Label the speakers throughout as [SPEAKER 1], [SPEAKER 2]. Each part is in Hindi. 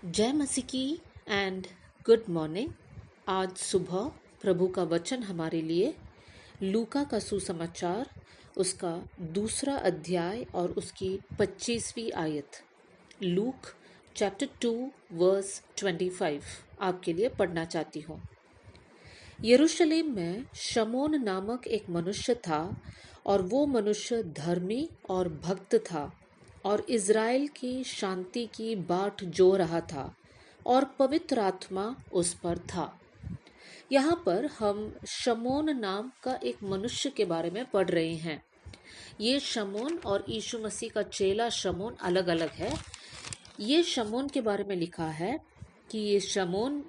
[SPEAKER 1] जय मसीह की एंड गुड मॉर्निंग। आज सुबह प्रभु का वचन हमारे लिए लूका का सुसमाचार उसका दूसरा अध्याय और उसकी 25वीं आयत लूक चैप्टर 2 वर्स 25 आपके लिए पढ़ना चाहती हूँ। यरूशलेम में शमौन नामक एक मनुष्य था और वो मनुष्य धर्मी और भक्त था और इज़राइल की शांति की बाट जो रहा था और पवित्र आत्मा उस पर था। यहाँ पर हम शमौन नाम का एक मनुष्य के बारे में पढ़ रहे हैं। ये शमौन और यीशु मसीह का चेला शमौन अलग अलग है। ये शमौन के बारे में लिखा है कि ये शमौन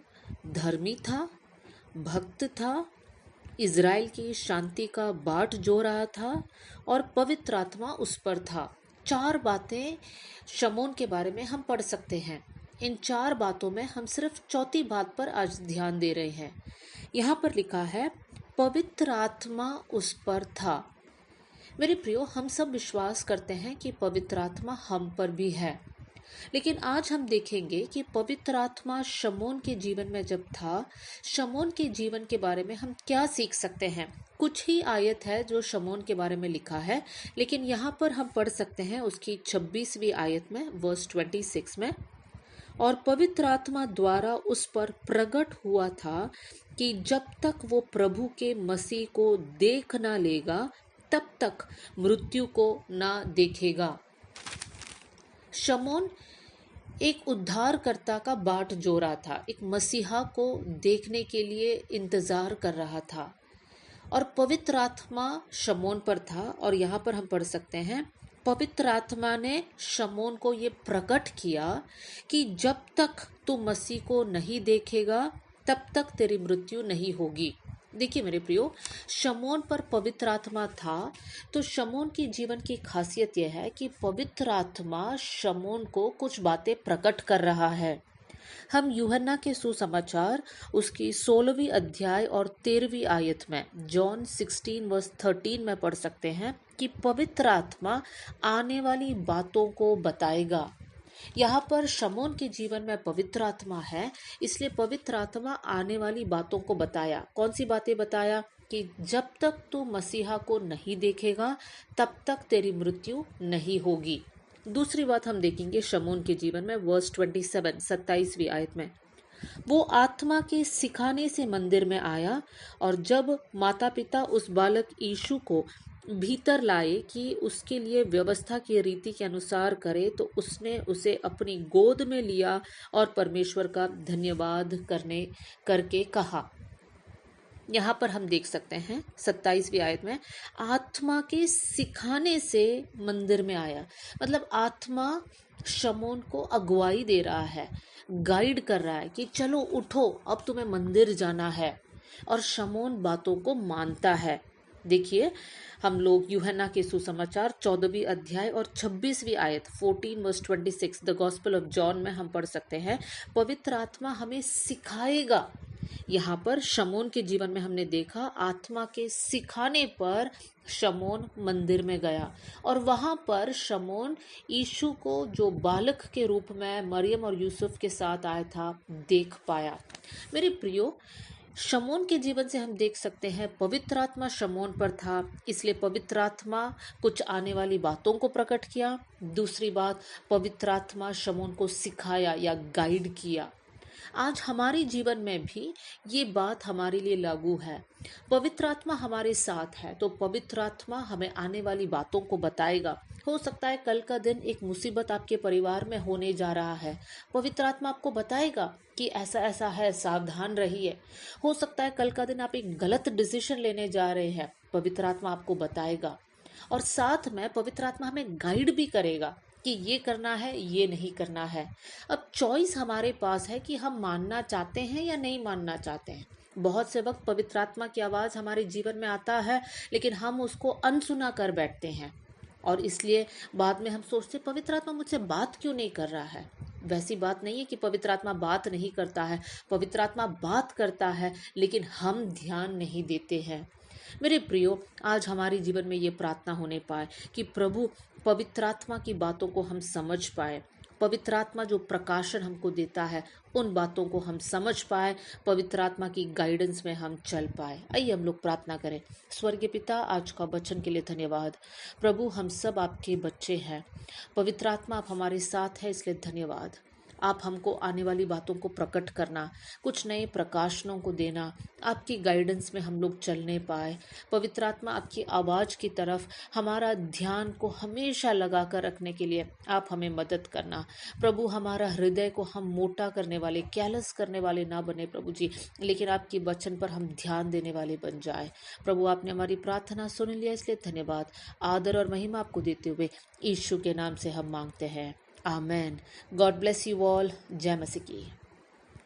[SPEAKER 1] धर्मी था, भक्त था, इज़राइल की शांति का बाट जो रहा था और पवित्र आत्मा उस पर था। 4 बातें शमौन के बारे में हम पढ़ सकते हैं। इन 4 बातों में हम सिर्फ चौथी बात पर आज ध्यान दे रहे हैं। यहाँ पर लिखा है पवित्र आत्मा उस पर था। मेरे प्रियो, हम सब विश्वास करते हैं कि पवित्र आत्मा हम पर भी है, लेकिन आज हम देखेंगे कि पवित्र आत्मा शमौन के जीवन में जब था, शमौन के जीवन के बारे में हम क्या सीख सकते हैं। कुछ ही आयत है जो शमौन के बारे में लिखा है, लेकिन यहाँ पर हम पढ़ सकते हैं उसकी 26वीं आयत में वर्स 26 में, और पवित्र आत्मा द्वारा उस पर प्रकट हुआ था कि जब तक वो प्रभु के मसीह को देख ना लेगा तब तक मृत्यु को ना देखेगा। शमौन एक उद्धारकर्ता का बाट जो रहा था, एक मसीहा को देखने के लिए इंतजार कर रहा था और पवित्र आत्मा शमौन पर था। और यहाँ पर हम पढ़ सकते हैं पवित्र आत्मा ने शमौन को ये प्रकट किया कि जब तक तू मसीह को नहीं देखेगा तब तक तेरी मृत्यु नहीं होगी। देखिए मेरे प्रियो, शमौन पर पवित्र आत्मा था, तो शमौन की जीवन की खासियत यह है कि पवित्र आत्मा शमौन को कुछ बातें प्रकट कर रहा है। हम यूहन्ना के सुसमाचार उसकी 16वीं अध्याय और 13वीं आयत में जॉन 16 वर्स 13 में पढ़ सकते हैं कि पवित्र आत्मा आने वाली बातों को बताएगा। यहाँ पर शमौन के जीवन में पवित्र आत्मा है, इसलिए पवित्र आत्मा आने वाली बातों को बताया। कौन सी बातें बताया? कि जब तक तू मसीहा को नहीं देखेगा तब तक तेरी मृत्यु नहीं होगी। दूसरी बात हम देखेंगे शमौन के जीवन में वर्स 27वीं आयत में, वो आत्मा के सिखाने से मंदिर में आया और जब माता पिता उस बालक यीशु को भीतर लाए कि उसके लिए व्यवस्था की रीति के अनुसार करे, तो उसने उसे अपनी गोद में लिया और परमेश्वर का धन्यवाद करके कहा। यहाँ पर हम देख सकते हैं 27वीं आयत में, आत्मा के सिखाने से मंदिर में आया। मतलब आत्मा शमौन को अगुवाई दे रहा है, गाइड कर रहा है कि चलो उठो, अब तुम्हें मंदिर जाना है, और शमौन बातों को मानता है। देखिए हम लोग यूहन्ना के सुसमाचार 14वीं अध्याय और 26वीं आयत 14 verse 26 the gospel of John में हम पढ़ सकते हैं पवित्र आत्मा हमें सिखाएगा। यहाँ पर शमौन के जीवन में हमने देखा आत्मा के सिखाने पर शमौन मंदिर में गया और वहाँ पर शमौन यीशु को जो बालक के रूप में मरियम और यूसुफ के साथ आया था देख पाया। मेरे प्रियो, शमौन के जीवन से हम देख सकते हैं पवित्र आत्मा शमौन पर था, इसलिए पवित्र आत्मा कुछ आने वाली बातों को प्रकट किया। दूसरी बात, पवित्र आत्मा शमौन को सिखाया या गाइड किया। आज हमारे जीवन में भी ये बात हमारे लिए लागू है। पवित्र आत्मा हमारे साथ है तो पवित्र आत्मा हमें आने वाली बातों को बताएगा। हो सकता है कल का दिन एक मुसीबत आपके परिवार में होने जा रहा है, पवित्र आत्मा आपको बताएगा कि ऐसा ऐसा है, सावधान रहिए। हो सकता है कल का दिन आप एक गलत डिसीजन लेने जा रहे हैं, पवित्र आत्मा आपको बताएगा और साथ में पवित्र आत्मा हमें गाइड भी करेगा कि ये करना है, ये नहीं करना है। अब चॉइस हमारे पास है कि हम मानना चाहते हैं या नहीं मानना चाहते हैं। बहुत से वक्त पवित्र आत्मा की आवाज़ हमारे जीवन में आता है, लेकिन हम उसको अनसुना कर बैठते हैं और इसलिए बाद में हम सोचते पवित्र आत्मा मुझसे बात क्यों नहीं कर रहा है। वैसी बात नहीं है कि पवित्र आत्मा बात नहीं करता है, पवित्र आत्मा बात करता है, लेकिन हम ध्यान नहीं देते हैं। मेरे प्रियो, आज हमारे जीवन में ये प्रार्थना होने पाए कि प्रभु पवित्र आत्मा की बातों को हम समझ पाए पवित्र आत्मा जो प्रकाशन हमको देता है, उन बातों को हम समझ पाए, पवित्र आत्मा की गाइडेंस में हम चल पाए। आइए हम लोग प्रार्थना करें। स्वर्गीय पिता, आज का वचन के लिए धन्यवाद। प्रभु, हम सब आपके बच्चे हैं। पवित्र आत्मा आप हमारे साथ है, इसलिए धन्यवाद। आप हमको आने वाली बातों को प्रकट करना, कुछ नए प्रकाशनों को देना, आपकी गाइडेंस में हम लोग चलने पाए। पवित्र आत्मा, आपकी आवाज़ की तरफ हमारा ध्यान को हमेशा लगा कर रखने के लिए आप हमें मदद करना। प्रभु, हमारा हृदय को हम मोटा करने वाले, कैलस करने वाले ना बने प्रभु जी, लेकिन आपकी वचन पर हम ध्यान देने वाले बन जाए। प्रभु, आपने हमारी प्रार्थना सुन लिया, इसलिए धन्यवाद। आदर और महिमा आपको देते हुए यीशु के नाम से हम मांगते हैं, amen. God bless you all. जय मसीह की।